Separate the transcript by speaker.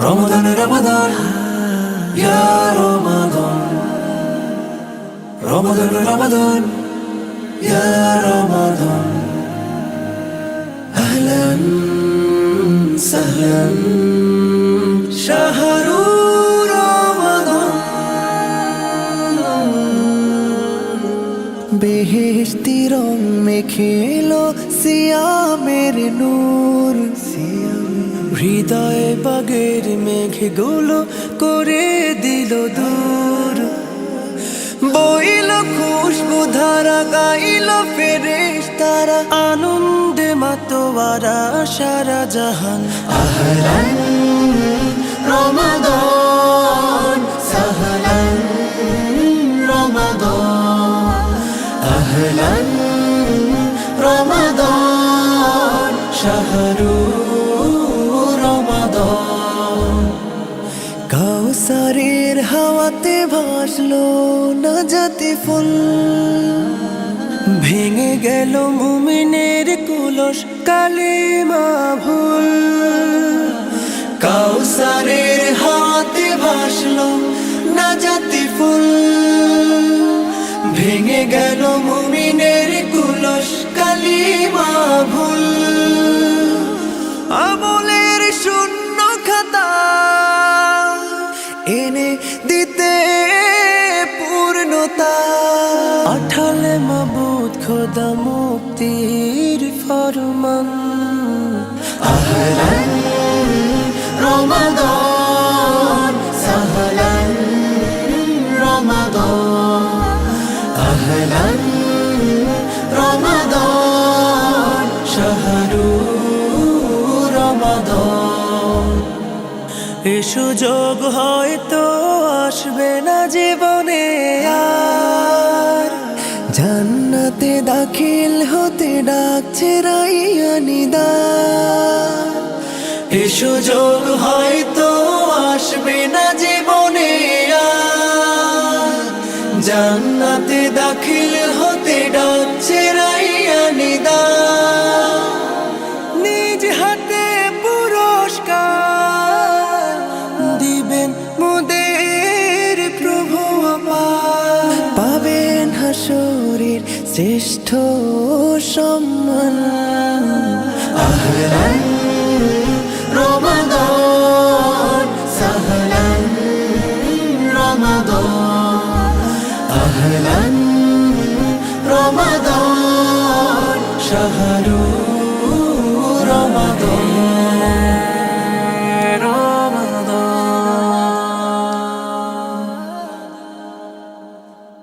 Speaker 1: رمضان رمضان يا رمضان رمضان رمضان يا رمضان أهلا سهلا شهر رمضان বেহেশতি রং মেখেলো সিয়ামের নূর হৃদয়ে বাগের মেঘগুলো করে দিল দূর বইল খুশবু ধারা গাইল ফেরেশতারা আনন্দে মাতোয়ারা সারা জাহান আহলান রমাদান সাহলান রমাদান আহলান রমাদান শাহরু কাউসারের হাওয়াতে ভাসলো নাজাতি ফুল ভেঙে গেল মুমিনের কুলস কালিমা ভুল কাউসারের হাওয়াতে ভাসলো নাজাতি ফুল ভেঙে গেল মুমিনের কুলস কালিমা ভুল আমলের শূন্য খাতা এনে দিতে পূর্ণতা আঠালে মাবুদ খোদা মুক্তির ফরমান আহলান রমাদান সাহলান রমাদান আহলান রমাদান শাহরু রমাদান এ সুযোগ হয়তো আসবে না জীবনে আর জান্নাতে দাখিল হতে ডাকছে রাইয়ানি দ্বার এ সুযোগ হয়তো আসবে না জীবনে আর জান্নাতে দাখিল হতে ডাকছে রাইয়ানি দ্বার নিজ হাতে পুরস্কার দিবেন মোদের প্রভু আমার পাবেন হাসরের শ্রেষ্ঠ সম্মান আহলান রমাদান সাহলান রমাদান আহলান রমাদান শাহরু